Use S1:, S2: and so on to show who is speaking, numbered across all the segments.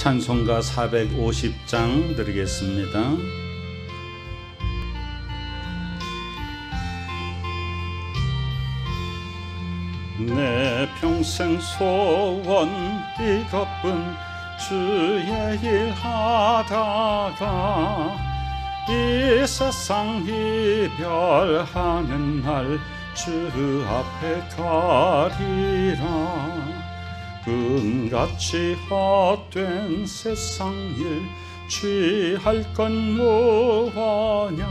S1: 찬송가 450장 드리겠습니다. 내 평생 소원 이것뿐 주의 일 하다가 이 세상 이별하는 날 주 앞에 가리라. 금같이 헛된 세상 일 취할 건 뭐하냐.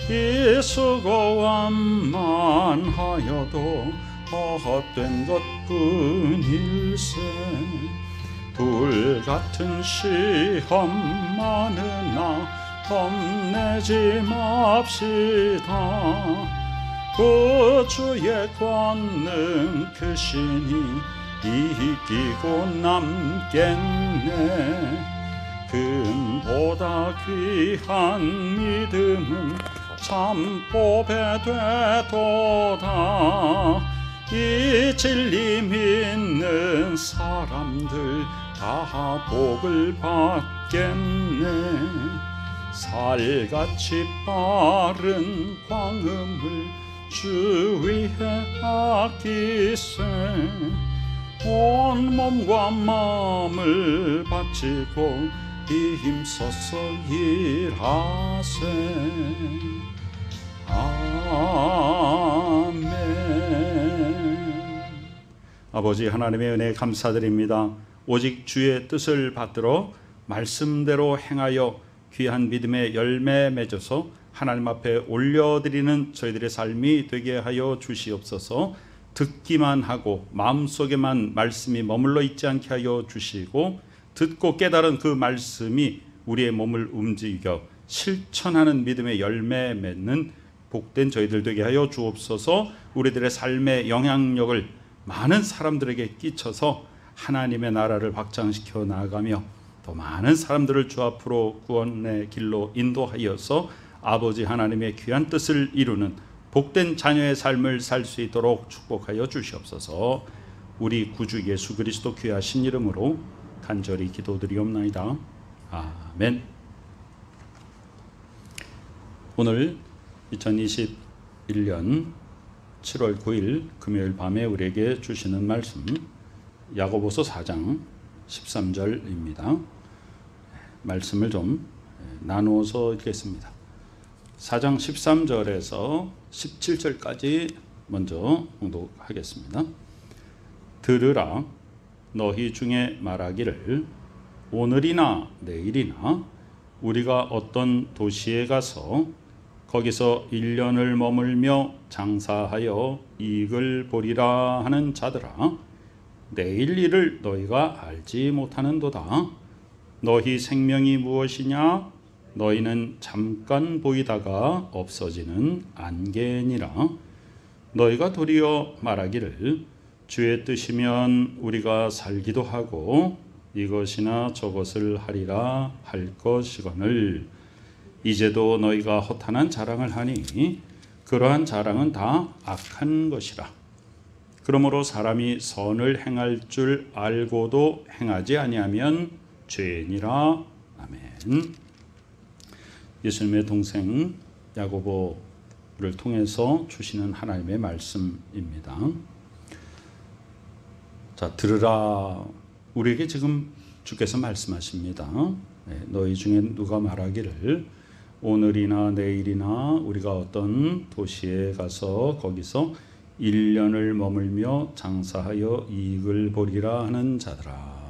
S1: 이 수고함만 하여도 헛된 것뿐일세. 불같은 시험 많으나 겁내지 맙시다. 구주의 권능 크시니 이기고 남겠네. 금보다 귀한 믿음은 참 뽑에 되도다. 이 진리 믿는 사람들 다 복을 받겠네. 살같이 빠른 광음을 주 위에 아끼세. 온 몸과 마음을 바치고 힘써서 일하세. 아멘. 아버지 하나님의 은혜에 감사드립니다. 오직 주의 뜻을 받들어 말씀대로 행하여 귀한 믿음의 열매 맺어서 하나님 앞에 올려드리는 저희들의 삶이 되게 하여 주시옵소서. 듣기만 하고 마음속에만 말씀이 머물러 있지 않게 하여 주시고, 듣고 깨달은 그 말씀이 우리의 몸을 움직여 실천하는 믿음의 열매 맺는 복된 저희들 되게 하여 주옵소서. 우리들의 삶의 영향력을 많은 사람들에게 끼쳐서 하나님의 나라를 확장시켜 나아가며 더 많은 사람들을 주 앞으로 구원의 길로 인도하여서 아버지 하나님의 귀한 뜻을 이루는 복된 자녀의 삶을 살 수 있도록 축복하여 주시옵소서. 우리 구주 예수 그리스도 귀하신 이름으로 간절히 기도드리옵나이다. 아멘. 오늘 2021년 7월 9일 금요일 밤에 우리에게 주시는 말씀 야고보서 4장 13절입니다. 말씀을 좀 나누어서 읽겠습니다. 4장 13절에서 17절까지 먼저 봉독하겠습니다. 들으라. 너희 중에 말하기를 오늘이나 내일이나 우리가 어떤 도시에 가서 거기서 1년을 머물며 장사하여 이익을 보리라 하는 자들아, 내일 일을 너희가 알지 못하는도다. 너희 생명이 무엇이냐? 너희는 잠깐 보이다가 없어지는 안개니라. 너희가 도리어 말하기를 주의 뜻이면 우리가 살기도 하고 이것이나 저것을 하리라 할 것이거늘. 이제도 너희가 허탄한 자랑을 하니 그러한 자랑은 다 악한 것이라. 그러므로 사람이 선을 행할 줄 알고도 행하지 아니하면 죄니라. 아멘. 예수님의 동생 야고보를 통해서 주시는 하나님의 말씀입니다. 자, 들으라. 우리에게 지금 주께서 말씀하십니다. 너희 중에 누가 말하기를 오늘이나 내일이나 우리가 어떤 도시에 가서 거기서 1년을 머물며 장사하여 이익을 보리라 하는 자들아.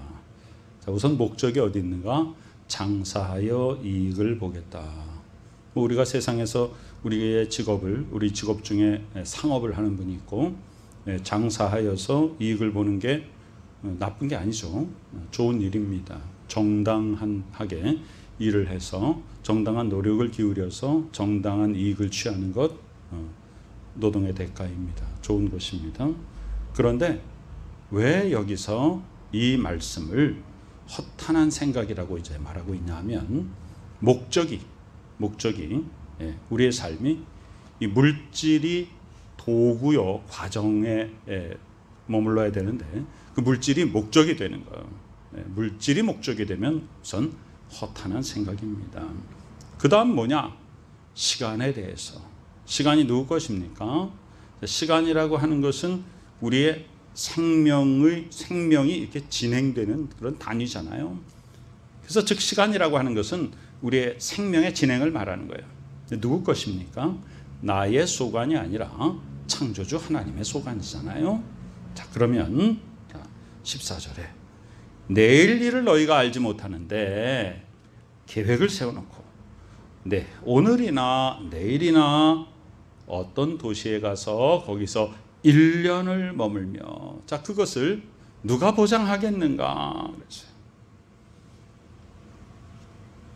S1: 자, 우선 목적이 어디 있는가? 장사하여 이익을 보겠다. 우리가 세상에서 우리의 직업을, 우리 직업 중에 상업을 하는 분이 있고, 장사하여서 이익을 보는 게 나쁜 게 아니죠. 좋은 일입니다. 정당하게 일을 해서 정당한 노력을 기울여서 정당한 이익을 취하는 것, 노동의 대가입니다. 좋은 것입니다. 그런데 왜 여기서 이 말씀을 허탄한 생각이라고 이제 말하고 있냐 하면, 목적이 우리의 삶이 이 물질이 도구요 과정에 머물러야 되는데 그 물질이 목적이 되는 거예요. 물질이 목적이 되면 우선 허탄한 생각입니다. 그 다음 뭐냐? 시간에 대해서. 시간이 누구 것입니까? 시간이라고 하는 것은 우리의 생명이 이렇게 진행되는 그런 단위잖아요. 그래서 즉 시간이라고 하는 것은 우리의 생명의 진행을 말하는 거예요. 누구 것입니까? 나의 소관이 아니라 창조주 하나님의 소관이잖아요. 자, 그러면 14절에 내일 일을 너희가 알지 못하는데 계획을 세워놓고 오늘이나 내일이나 어떤 도시에 가서 거기서 1년을 머물며, 자, 그것을 누가 보장하겠는가?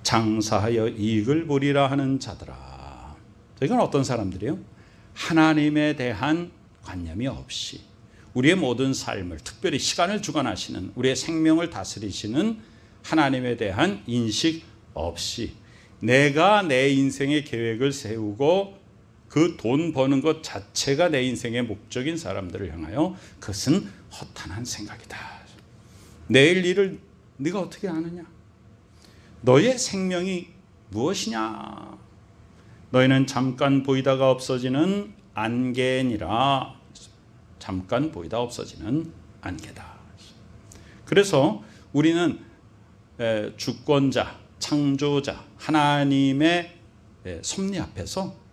S1: 장사하여 이익을 보리라 하는 자들아. 이건 어떤 사람들이에요? 하나님에 대한 관념이 없이 우리의 모든 삶을, 특별히 시간을 주관하시는, 우리의 생명을 다스리시는 하나님에 대한 인식 없이 내가 내 인생의 계획을 세우고 그 돈 버는 것 자체가 내 인생의 목적인 사람들을 향하여 그것은 허탄한 생각이다. 내일 일을 네가 어떻게 아느냐? 너의 생명이 무엇이냐? 너희는 잠깐 보이다가 없어지는 안개니라. 잠깐 보이다 없어지는 안개다. 그래서 우리는 주권자, 창조자, 하나님의 섭리 앞에서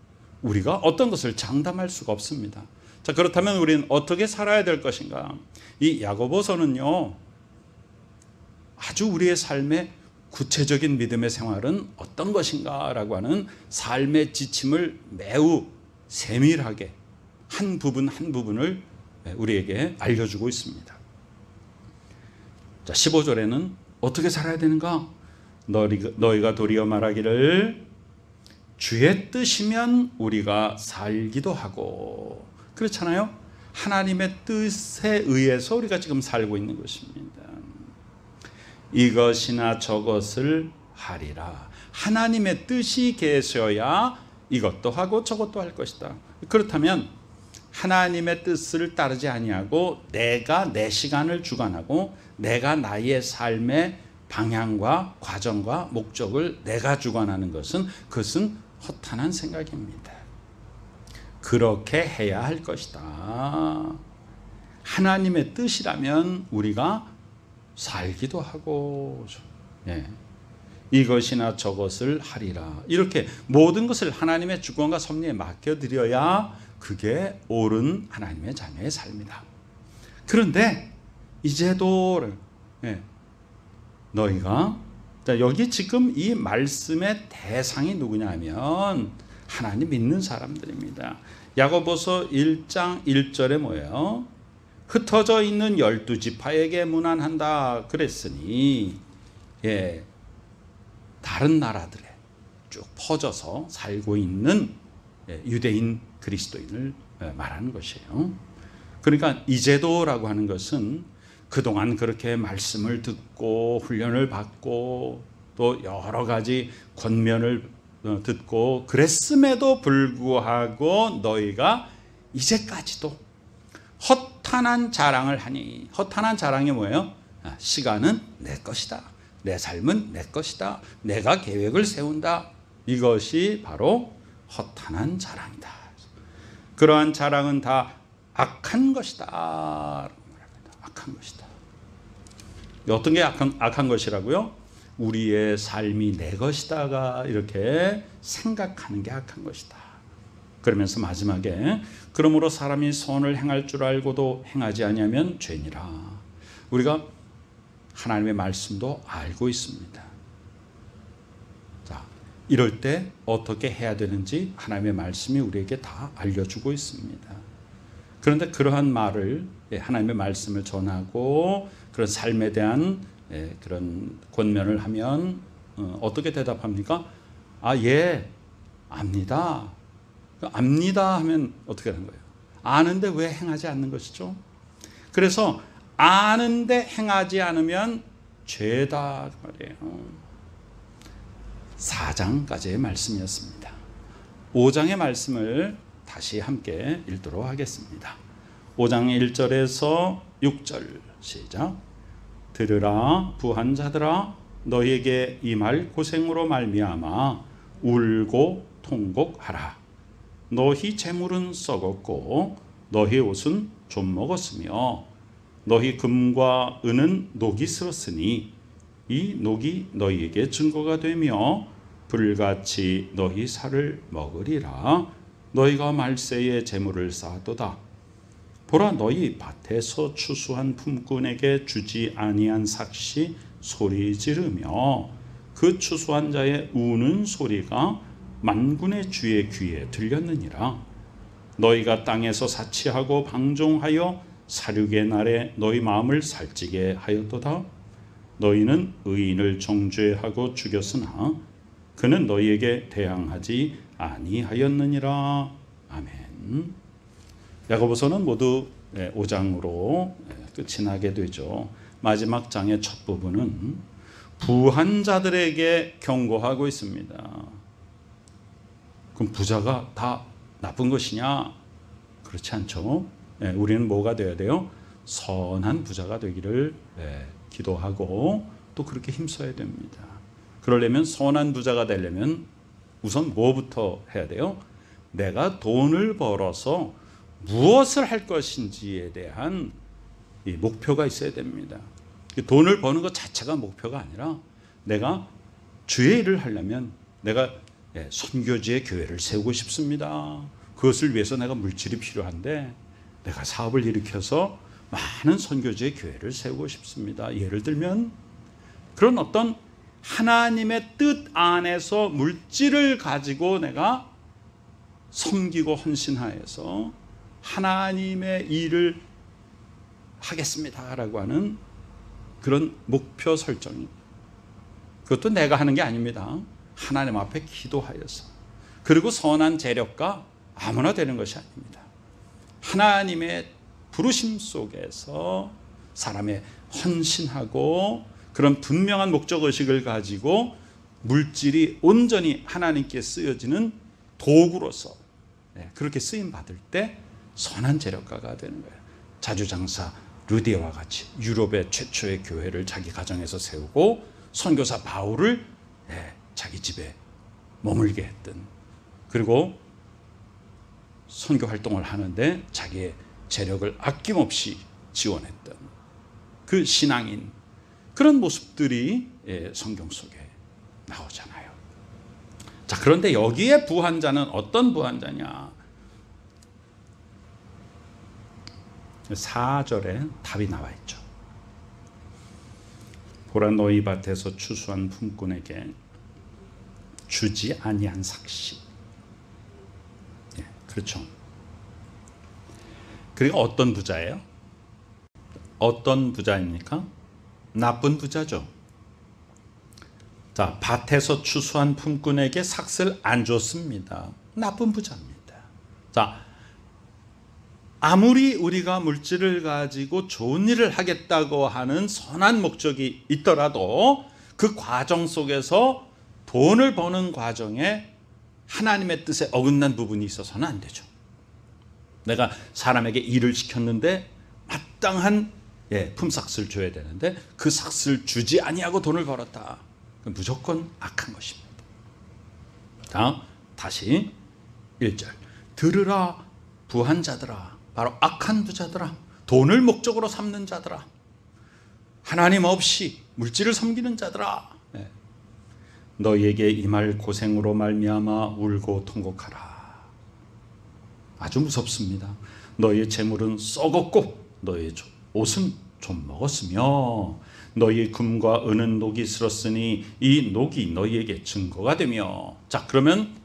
S1: 우리가 어떤 것을 장담할 수가 없습니다. 자, 그렇다면 우리는 어떻게 살아야 될 것인가? 이 야고보서는요, 아주 우리의 삶의 구체적인 믿음의 생활은 어떤 것인가 라고 하는 삶의 지침을 매우 세밀하게 한 부분 한 부분을 우리에게 알려주고 있습니다. 자, 15절에는 어떻게 살아야 되는가? 너희가 도리어 말하기를 주의 뜻이면 우리가 살기도 하고, 그렇잖아요. 하나님의 뜻에 의해서 우리가 지금 살고 있는 것입니다. 이것이나 저것을 하리라. 하나님의 뜻이 계셔야 이것도 하고 저것도 할 것이다. 그렇다면 하나님의 뜻을 따르지 아니하고 내가 내 시간을 주관하고 내가 나의 삶의 방향과 과정과 목적을 내가 주관하는 것은, 그것은 허탄한 생각입니다. 그렇게 해야 할 것이다. 하나님의 뜻이라면 우리가 살기도 하고, 이것이나 저것을 하리라. 이렇게 모든 것을 하나님의 주권과 섭리에 맡겨드려야 그게 옳은 하나님의 자녀의 삶이다. 그런데 이제도 너희가, 자, 여기 지금 이 말씀의 대상이 누구냐면 하나님 믿는 사람들입니다. 야고보서 1장 1절에 뭐예요? 흩어져 있는 12지파에게 문안한다 그랬으니, 다른 나라들에 쭉 퍼져서 살고 있는 유대인 그리스도인을 말하는 것이에요. 그러니까 이제도라고 하는 것은 그동안 그렇게 말씀을 듣고 훈련을 받고 또 여러 가지 권면을 듣고 그랬음에도 불구하고 너희가 이제까지도 허탄한 자랑을 하니, 허탄한 자랑이 뭐예요? 시간은 내 것이다. 내 삶은 내 것이다. 내가 계획을 세운다. 이것이 바로 허탄한 자랑이다. 그러한 자랑은 다 악한 것이다. 악한 것이다. 어떤 게 악한 것이라고요? 우리의 삶이 내 것이다가 이렇게 생각하는 게 악한 것이다. 그러면서 마지막에 그러므로 사람이 선을 행할 줄 알고도 행하지 아니하면 죄니라. 우리가 하나님의 말씀도 알고 있습니다. 자, 이럴 때 어떻게 해야 되는지 하나님의 말씀이 우리에게 다 알려주고 있습니다. 그런데 그러한 말을, 하나님의 말씀을 전하고 그런 삶에 대한 그런 권면을 하면 어떻게 대답합니까? 예, 압니다. 압니다 하면 어떻게 하는 거예요? 아는데 왜 행하지 않는 것이죠? 그래서 아는데 행하지 않으면 죄다 말이에요. 4장까지의 말씀이었습니다. 5장의 말씀을 다시 함께 읽도록 하겠습니다. 5장 1절에서 6절 시작. 들으라 부한 자들아 너희에게 이 말 고생으로 말미암아 울고 통곡하라. 너희 재물은 썩었고 너희 옷은 좀 먹었으며 너희 금과 은은 녹이 슬었으니 이 녹이 너희에게 증거가 되며 불같이 너희 살을 먹으리라. 너희가 말세에 재물을 쌓았도다. 보라 너희 밭에서 추수한 품꾼에게 주지 아니한 삭시 소리 지르며 그 추수한 자의 우는 소리가 만군의 주의 귀에 들렸느니라. 너희가 땅에서 사치하고 방종하여 사륙의 날에 너희 마음을 살찌게 하였도다. 너희는 의인을 정죄하고 죽였으나 그는 너희에게 대항하지 아니하였느니라. 아멘. 야고보서는 모두 5장으로 끝이 나게 되죠. 마지막 장의 첫 부분은 부한 자들에게 경고하고 있습니다. 그럼 부자가 다 나쁜 것이냐? 그렇지 않죠. 우리는 뭐가 되어야 돼요? 선한 부자가 되기를 기도하고 또 그렇게 힘써야 됩니다. 그러려면 선한 부자가 되려면 우선 뭐부터 해야 돼요? 내가 돈을 벌어서 무엇을 할 것인지에 대한 이 목표가 있어야 됩니다. 돈을 버는 것 자체가 목표가 아니라 내가 주의 일을 하려면 내가 선교지의 교회를 세우고 싶습니다. 그것을 위해서 내가 물질이 필요한데 내가 사업을 일으켜서 많은 선교지의 교회를 세우고 싶습니다. 예를 들면 그런 어떤 하나님의 뜻 안에서 물질을 가지고 내가 섬기고 헌신하여서 하나님의 일을 하겠습니다라고 하는 그런 목표 설정이, 그것도 내가 하는 게 아닙니다. 하나님 앞에 기도하여서, 그리고 선한 재력가 아무나 되는 것이 아닙니다. 하나님의 부르심 속에서 사람의 헌신하고 그런 분명한 목적의식을 가지고 물질이 온전히 하나님께 쓰여지는 도구로서 그렇게 쓰임받을 때 선한 재력가가 되는 거예요. 자주장사 르디아와 같이 유럽의 최초의 교회를 자기 가정에서 세우고 선교사 바울을 자기 집에 머물게 했던, 그리고 선교 활동을 하는데 자기의 재력을 아낌없이 지원했던 그 신앙인, 그런 모습들이 성경 속에 나오잖아요. 자, 그런데 여기에 부한 자는 어떤 부한 자냐? 4절에 답이 나와 있죠. 보라 너희 밭에서 추수한 품꾼에게 주지 아니한 삭시. 그렇죠. 그리고 어떤 부자예요? 어떤 부자입니까? 나쁜 부자죠. 자, 밭에서 추수한 품꾼에게 삭슬 안 줬습니다. 나쁜 부자입니다. 자, 아무리 우리가 물질을 가지고 좋은 일을 하겠다고 하는 선한 목적이 있더라도 그 과정 속에서 돈을 버는 과정에 하나님의 뜻에 어긋난 부분이 있어서는 안 되죠. 내가 사람에게 일을 시켰는데 마땅한 품삯을 줘야 되는데 그 삭슬 주지 아니하고 돈을 벌었다. 그건 무조건 악한 것입니다. 다시 1절. 들으라 부한 자들아, 바로 악한 부자들아, 돈을 목적으로 삼는 자들아, 하나님 없이 물질을 섬기는 자들아, 너희에게 이 말 고생으로 말미암아 울고 통곡하라. 아주 무섭습니다. 너희의 재물은 썩었고 너희의 옷은 좀 먹었으며 너희의 금과 은은 녹이 슬었으니 이 녹이 너희에게 증거가 되며. 자, 그러면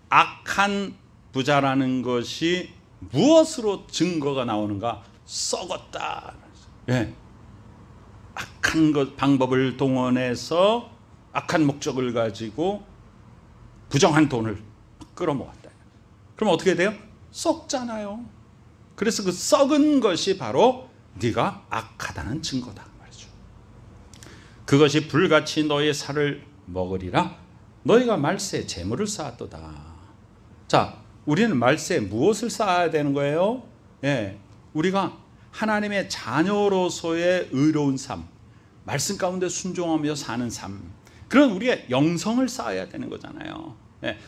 S1: 악한 부자라는 것이 무엇으로 증거가 나오는가? 썩었다. 악한 것 방법을 동원해서 악한 목적을 가지고 부정한 돈을 끌어모았다. 그럼 어떻게 돼요? 썩잖아요. 그래서 그 썩은 것이 바로 네가 악하다는 증거다 말이죠. 그것이 불같이 너의 살을 먹으리라. 너희가 말세에 재물을 쌓았도다. 자, 우리는 말세에 무엇을 쌓아야 되는 거예요? 우리가 하나님의 자녀로서의 의로운 삶, 말씀 가운데 순종하며 사는 삶, 그런 우리의 영성을 쌓아야 되는 거잖아요.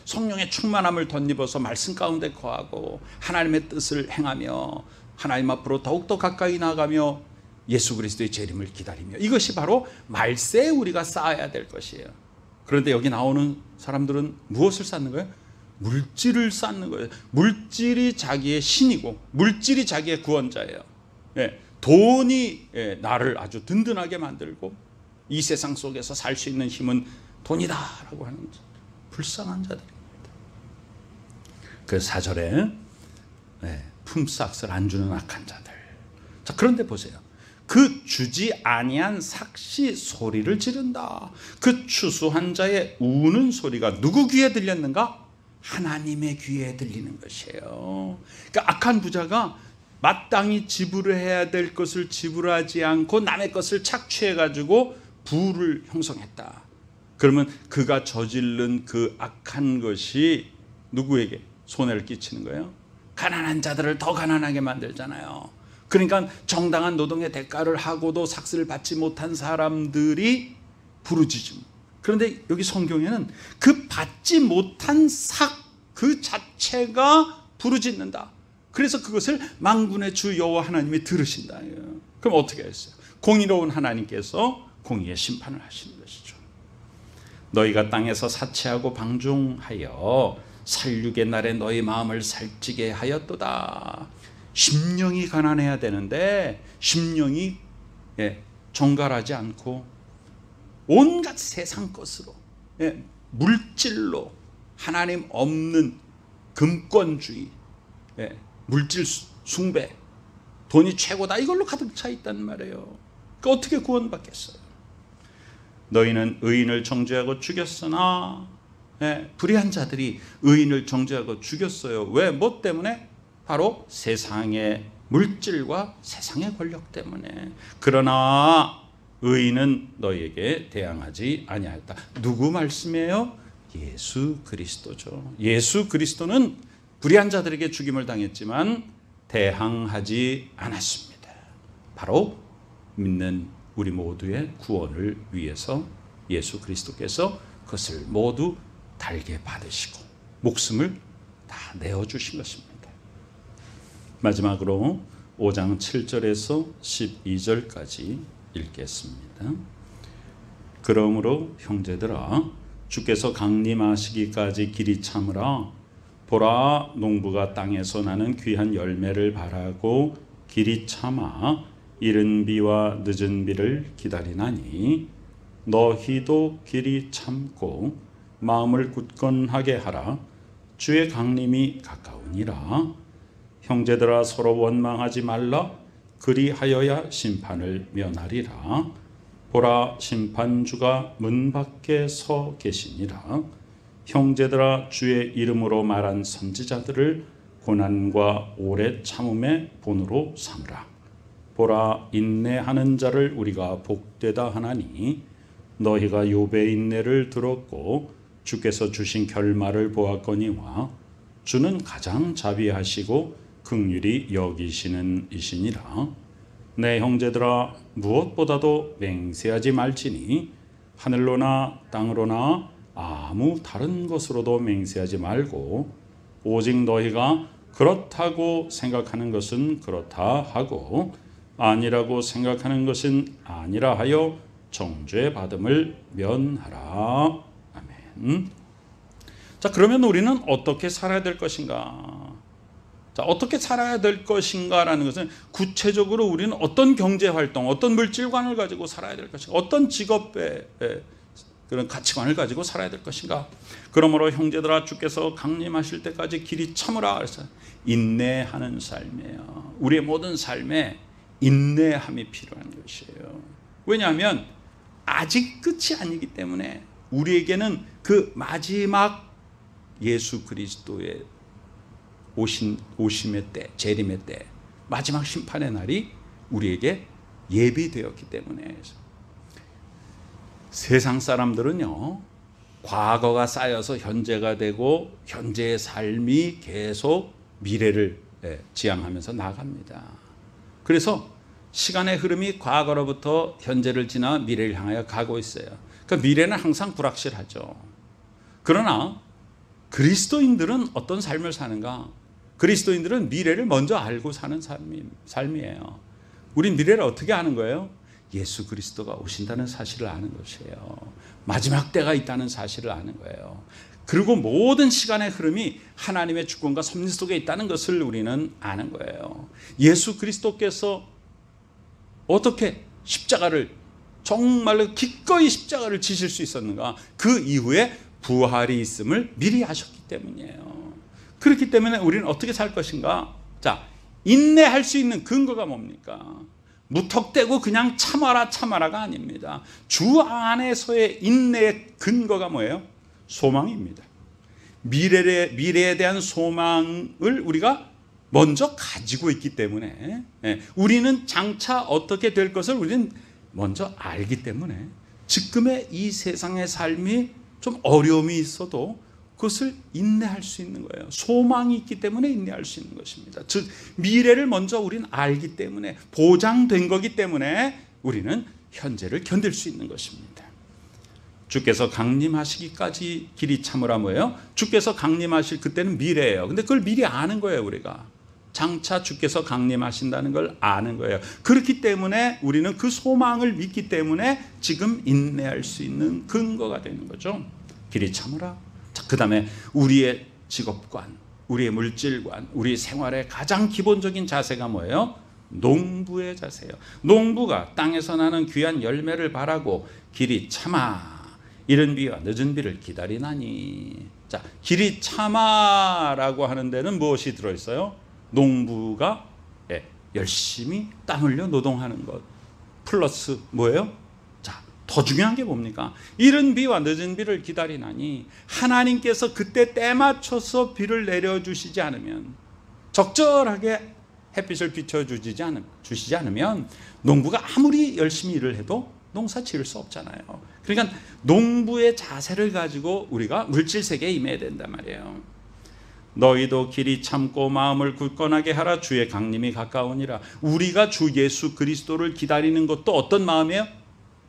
S1: 성령의 충만함을 덧입어서 말씀 가운데 거하고 하나님의 뜻을 행하며 하나님 앞으로 더욱더 가까이 나아가며 예수 그리스도의 재림을 기다리며, 이것이 바로 말세에 우리가 쌓아야 될 것이에요. 그런데 여기 나오는 사람들은 무엇을 쌓는 거예요? 물질을 쌓는 거예요. 물질이 자기의 신이고 물질이 자기의 구원자예요. 돈이 나를 아주 든든하게 만들고 이 세상 속에서 살 수 있는 힘은 돈이다라고 하는 불쌍한 자들입니다. 그 4절에 품삯을 안 주는 악한 자들. 자, 그런데 보세요. 그 주지 아니한 삭시 소리를 지른다. 그 추수한 자의 우는 소리가 누구 귀에 들렸는가? 하나님의 귀에 들리는 것이에요. 그러니까 악한 부자가 마땅히 지불해야 될 것을 지불하지 않고 남의 것을 착취해가지고 부를 형성했다. 그러면 그가 저지른 그 악한 것이 누구에게 손해를 끼치는 거예요? 가난한 자들을 더 가난하게 만들잖아요. 그러니까 정당한 노동의 대가를 하고도 삭스를 받지 못한 사람들이 부르짖음. 그런데 여기 성경에는 그 받지 못한 삭 그 자체가 부르짖는다. 그래서 그것을 만군의 주 여호와 하나님이 들으신다. 그럼 어떻게 했어요? 공의로운 하나님께서 공의의 심판을 하시는 것이죠. 너희가 땅에서 사치하고 방종하여 살육의 날에 너희 마음을 살찌게 하였도다. 심령이 가난해야 되는데 심령이 정갈하지 않고 온갖 세상 것으로, 물질로, 하나님 없는 금권주의, 물질 숭배, 돈이 최고다, 이걸로 가득 차 있단 말이에요. 그러니까 어떻게 구원받겠어요? 너희는 의인을 정죄하고 죽였으나, 불의한 자들이 의인을 정죄하고 죽였어요. 왜? 뭐 때문에? 바로 세상의 물질과 세상의 권력 때문에. 그러나 의인은 너희에게 대항하지 아니하였다. 누구 말씀이에요? 예수 그리스도죠. 예수 그리스도는 불의한 자들에게 죽임을 당했지만 대항하지 않았습니다. 바로 믿는 우리 모두의 구원을 위해서 예수 그리스도께서 그것을 모두 달게 받으시고 목숨을 다 내어주신 것입니다. 마지막으로 5장 7절에서 12절까지 읽겠습니다. 그러므로 형제들아, 주께서 강림하시기까지 길이 참으라. 보라, 농부가 땅에서 나는 귀한 열매를 바라고 길이 참아 이른 비와 늦은 비를 기다리나니 너희도 길이 참고 마음을 굳건하게 하라. 주의 강림이 가까우니라. 형제들아, 서로 원망하지 말라. 그리하여야 심판을 면하리라. 보라, 심판주가 문 밖에 서 계시니라. 형제들아, 주의 이름으로 말한 선지자들을 고난과 오래 참음의 본으로 삼으라. 보라, 인내하는 자를 우리가 복되다 하나니 너희가 욥의 인내를 들었고 주께서 주신 결말을 보았거니와 주는 가장 자비하시고 긍휼히 여기시는 이시니라. 내 형제들아, 무엇보다도 맹세하지 말지니 하늘로나 땅으로나 아무 다른 것으로도 맹세하지 말고 오직 너희가 그렇다고 생각하는 것은 그렇다 하고 아니라고 생각하는 것은 아니라 하여 정죄 받음을 면하라. 아멘. 자, 그러면 우리는 어떻게 살아야 될 것인가? 자, 어떻게 살아야 될 것인가라는 것은 구체적으로 우리는 어떤 경제활동, 어떤 물질관을 가지고 살아야 될 것인가, 어떤 직업의 그런 가치관을 가지고 살아야 될 것인가. 그러므로 형제들아, 주께서 강림하실 때까지 길이 참으라. 그래서 인내하는 삶이에요. 우리의 모든 삶에 인내함이 필요한 것이에요. 왜냐하면 아직 끝이 아니기 때문에 우리에게는 그 마지막 예수 그리스도의 오심의 때, 재림의 때, 마지막 심판의 날이 우리에게 예비되었기 때문에. 세상 사람들은요, 과거가 쌓여서 현재가 되고 현재의 삶이 계속 미래를 지향하면서 나갑니다. 그래서 시간의 흐름이 과거로부터 현재를 지나 미래를 향하여 가고 있어요. 그러니까 미래는 항상 불확실하죠. 그러나 그리스도인들은 어떤 삶을 사는가? 그리스도인들은 미래를 먼저 알고 사는 삶이에요. 우린 미래를 어떻게 아는 거예요? 예수 그리스도가 오신다는 사실을 아는 것이에요. 마지막 때가 있다는 사실을 아는 거예요. 그리고 모든 시간의 흐름이 하나님의 주권과 섭리 속에 있다는 것을 우리는 아는 거예요. 예수 그리스도께서 어떻게 십자가를 정말로 기꺼이 십자가를 지실 수 있었는가? 그 이후에 부활이 있음을 미리 아셨기 때문이에요. 그렇기 때문에 우리는 어떻게 살 것인가? 자, 인내할 수 있는 근거가 뭡니까? 무턱대고 그냥 참아라가 아닙니다. 주 안에서의 인내의 근거가 뭐예요? 소망입니다. 미래에 대한 소망을 우리가 먼저 가지고 있기 때문에 우리는 장차 어떻게 될 것을 우리는 먼저 알기 때문에 지금의 이 세상의 삶이 좀 어려움이 있어도 그것을 인내할 수 있는 거예요. 소망이 있기 때문에 인내할 수 있는 것입니다. 즉 미래를 먼저 우리는 알기 때문에 보장된 거기 때문에 우리는 현재를 견딜 수 있는 것입니다. 주께서 강림하시기까지 길이 참으라 뭐예요? 주께서 강림하실 그때는 미래예요. 근데 그걸 미리 아는 거예요. 우리가 장차 주께서 강림하신다는 걸 아는 거예요. 그렇기 때문에 우리는 그 소망을 믿기 때문에 지금 인내할 수 있는 근거가 되는 거죠. 길이 참으라. 그 다음에 우리의 직업관, 우리의 물질관, 우리 생활의 가장 기본적인 자세가 뭐예요? 농부의 자세예요. 농부가 땅에서 나는 귀한 열매를 바라고 길이 참아 이른 비와 늦은 비를 기다리나니. 자, 길이 참아라고 하는 데는 무엇이 들어있어요? 농부가 열심히 땀 흘려 노동하는 것 플러스 뭐예요? 자, 더 중요한 게 뭡니까? 이른 비와 늦은 비를 기다리나니. 하나님께서 그때 때 맞춰서 비를 내려주시지 않으면, 적절하게 햇빛을 비춰주시지 않으면 농부가 아무리 열심히 일을 해도 농사 지을 수 없잖아요. 그러니까 농부의 자세를 가지고 우리가 물질 세계에 임해야 된단 말이에요. 너희도 길이 참고 마음을 굳건하게 하라. 주의 강림이 가까우니라. 우리가 주 예수 그리스도를 기다리는 것도 어떤 마음이에요?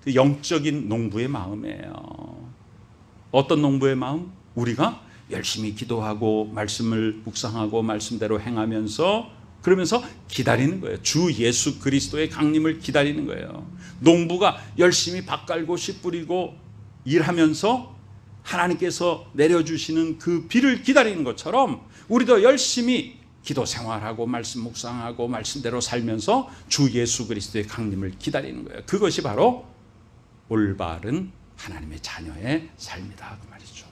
S1: 그 영적인 농부의 마음이에요. 어떤 농부의 마음? 우리가 열심히 기도하고 말씀을 묵상하고 말씀대로 행하면서 그러면서 기다리는 거예요. 주 예수 그리스도의 강림을 기다리는 거예요. 농부가 열심히 밭 갈고 씨 뿌리고 일하면서 하나님께서 내려주시는 그 비를 기다리는 것처럼 우리도 열심히 기도 생활하고 말씀 묵상하고 말씀대로 살면서 주 예수 그리스도의 강림을 기다리는 거예요. 그것이 바로 올바른 하나님의 자녀의 삶이다 그 말이죠.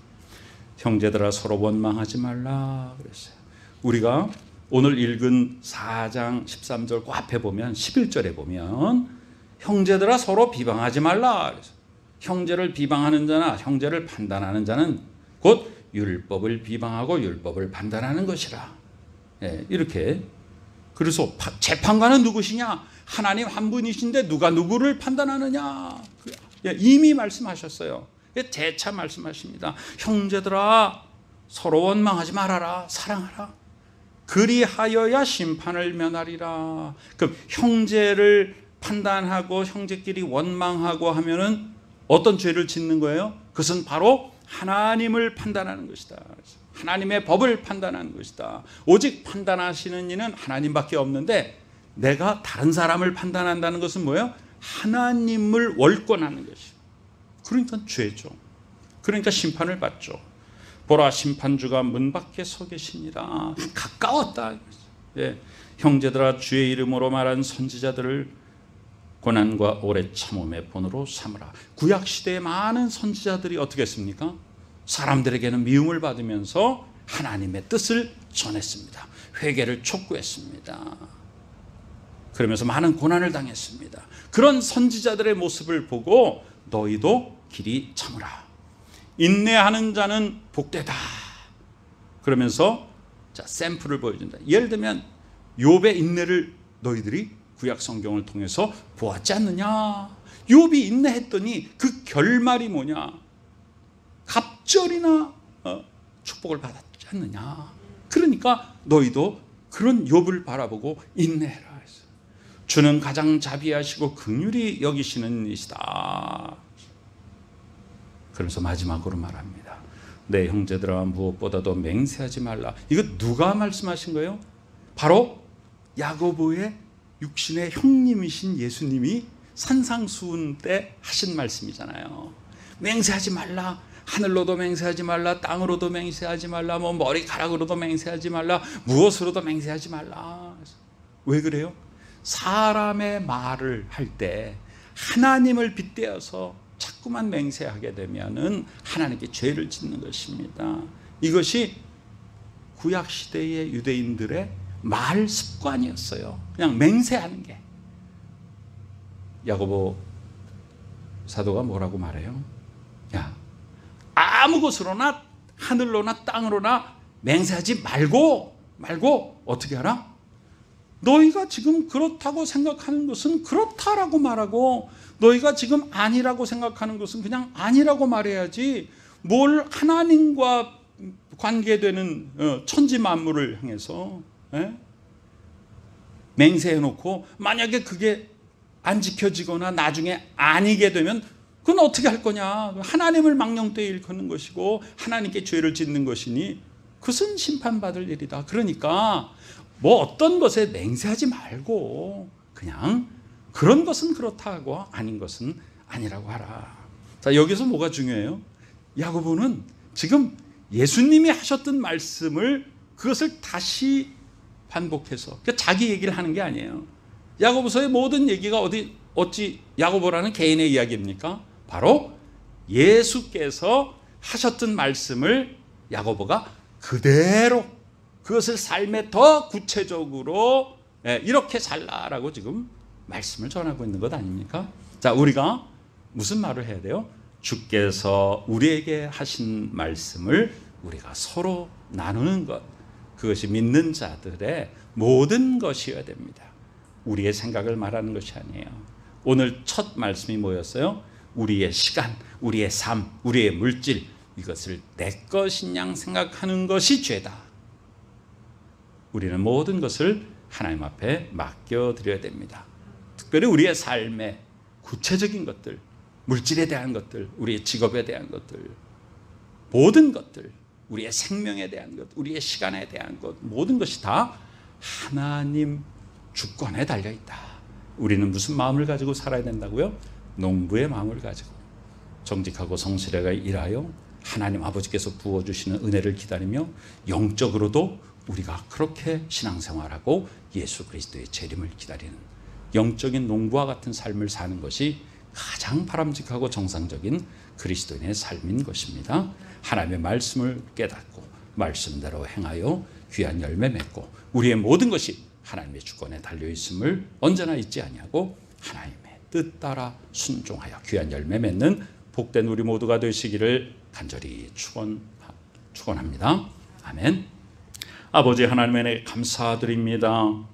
S1: 형제들아 서로 원망하지 말라 그랬어요. 우리가 오늘 읽은 4장 13절 그 앞에 보면 11절에 보면 형제들아 서로 비방하지 말라 그랬어요. 형제를 비방하는 자나 형제를 판단하는 자는 곧 율법을 비방하고 율법을 판단하는 것이라. 이렇게. 그래서 재판관은 누구시냐? 하나님 한 분이신데 누가 누구를 판단하느냐? 이미 말씀하셨어요. 재차 말씀하십니다. 형제들아 서로 원망하지 말아라. 사랑하라. 그리하여야 심판을 면하리라. 그럼 형제를 판단하고 형제끼리 원망하고 하면은 어떤 죄를 짓는 거예요? 그것은 바로 하나님을 판단하는 것이다. 하나님의 법을 판단하는 것이다. 오직 판단하시는 이는 하나님밖에 없는데 내가 다른 사람을 판단한다는 것은 뭐예요? 하나님을 월권하는 것이에요. 그러니까 죄죠. 그러니까 심판을 받죠. 보라 심판주가 문 밖에 서 계시니라. 가까웠다. 형제들아 주의 이름으로 말한 선지자들을 고난과 오래 참음의 본으로 삼으라. 구약시대의 많은 선지자들이 어떻게 했습니까? 사람들에게는 미움을 받으면서 하나님의 뜻을 전했습니다. 회개를 촉구했습니다. 그러면서 많은 고난을 당했습니다. 그런 선지자들의 모습을 보고 너희도 길이 참으라. 인내하는 자는 복되다. 그러면서 자, 샘플을 보여준다. 예를 들면 욥의 인내를 너희들이 구약 성경을 통해서 보았지 않느냐? 욥이 인내했더니 그 결말이 뭐냐? 갑절이나 축복을 받았지 않느냐? 그러니까 너희도 그런 욥을 바라보고 인내해라. 주는 가장 자비하시고 긍휼히 여기시는 이시다. 그러면서 마지막으로 말합니다. 내 형제들아 무엇보다도 맹세하지 말라. 이거 누가 말씀하신 거예요? 바로 야고보의 육신의 형님이신 예수님이 산상수훈 때 하신 말씀이잖아요. 맹세하지 말라. 하늘로도 맹세하지 말라. 땅으로도 맹세하지 말라. 뭐 머리카락으로도 맹세하지 말라. 무엇으로도 맹세하지 말라. 왜 그래요? 사람의 말을 할 때 하나님을 빗대어서 자꾸만 맹세하게 되면은 하나님께 죄를 짓는 것입니다. 이것이 구약 시대의 유대인들의 말 습관이었어요. 그냥 맹세하는 게. 야고보 사도가 뭐라고 말해요? 야, 아무 곳으로나 하늘로나 땅으로나 맹세하지 말고 어떻게 하라? 너희가 지금 그렇다고 생각하는 것은 그렇다라고 말하고, 너희가 지금 아니라고 생각하는 것은 그냥 아니라고 말해야지, 뭘 하나님과 관계되는 천지 만물을 향해서 맹세해놓고 만약에 그게 안 지켜지거나 나중에 아니게 되면 그건 어떻게 할 거냐. 하나님을 망령되이 일컫는 것이고 하나님께 죄를 짓는 것이니 그것은 심판받을 일이다. 그러니까 뭐 어떤 것에 맹세하지 말고 그냥 그런 것은 그렇다 하고 아닌 것은 아니라고 하라. 자, 여기서 뭐가 중요해요? 야고보는 지금 예수님이 하셨던 말씀을 그것을 다시 반복해서, 그러니까 자기 얘기를 하는 게 아니에요. 야고보서의 모든 얘기가 어찌 야고보라는 개인의 이야기입니까? 바로 예수께서 하셨던 말씀을 야고보가 그대로 그것을 삶에 더 구체적으로 이렇게 살라라고 지금 말씀을 전하고 있는 것 아닙니까? 자, 우리가 무슨 말을 해야 돼요? 주께서 우리에게 하신 말씀을 우리가 서로 나누는 것, 그것이 믿는 자들의 모든 것이어야 됩니다. 우리의 생각을 말하는 것이 아니에요. 오늘 첫 말씀이 뭐였어요? 우리의 시간, 우리의 삶, 우리의 물질, 이것을 내 것인 양 생각하는 것이 죄다. 우리는 모든 것을 하나님 앞에 맡겨드려야 됩니다. 특별히 우리의 삶의 구체적인 것들, 물질에 대한 것들, 우리의 직업에 대한 것들, 모든 것들, 우리의 생명에 대한 것, 우리의 시간에 대한 것, 모든 것이 다 하나님 주권에 달려있다. 우리는 무슨 마음을 가지고 살아야 된다고요? 농부의 마음을 가지고 정직하고 성실하게 일하여 하나님 아버지께서 부어주시는 은혜를 기다리며 영적으로도 우리가 그렇게 신앙생활하고 예수 그리스도의 재림을 기다리는 영적인 농부와 같은 삶을 사는 것이 가장 바람직하고 정상적인 그리스도인의 삶인 것입니다. 하나님의 말씀을 깨닫고 말씀대로 행하여 귀한 열매 맺고 우리의 모든 것이 하나님의 주권에 달려있음을 언제나 잊지 아니하고 하나님의 뜻 따라 순종하여 귀한 열매 맺는 복된 우리 모두가 되시기를 간절히 축원합니다. 아멘. 아버지 하나님의 은혜 감사드립니다.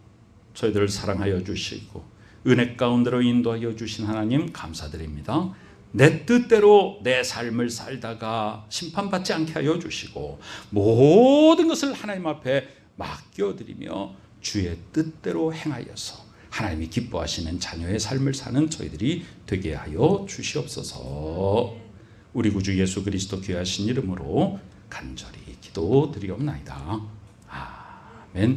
S1: 저희들을 사랑하여 주시고 은혜 가운데로 인도하여 주신 하나님 감사드립니다. 내 뜻대로 내 삶을 살다가 심판받지 않게 하여 주시고 모든 것을 하나님 앞에 맡겨드리며 주의 뜻대로 행하여서 하나님이 기뻐하시는 자녀의 삶을 사는 저희들이 되게 하여 주시옵소서. 우리 구주 예수 그리스도 귀하신 이름으로 간절히 기도드리옵나이다. 아멘.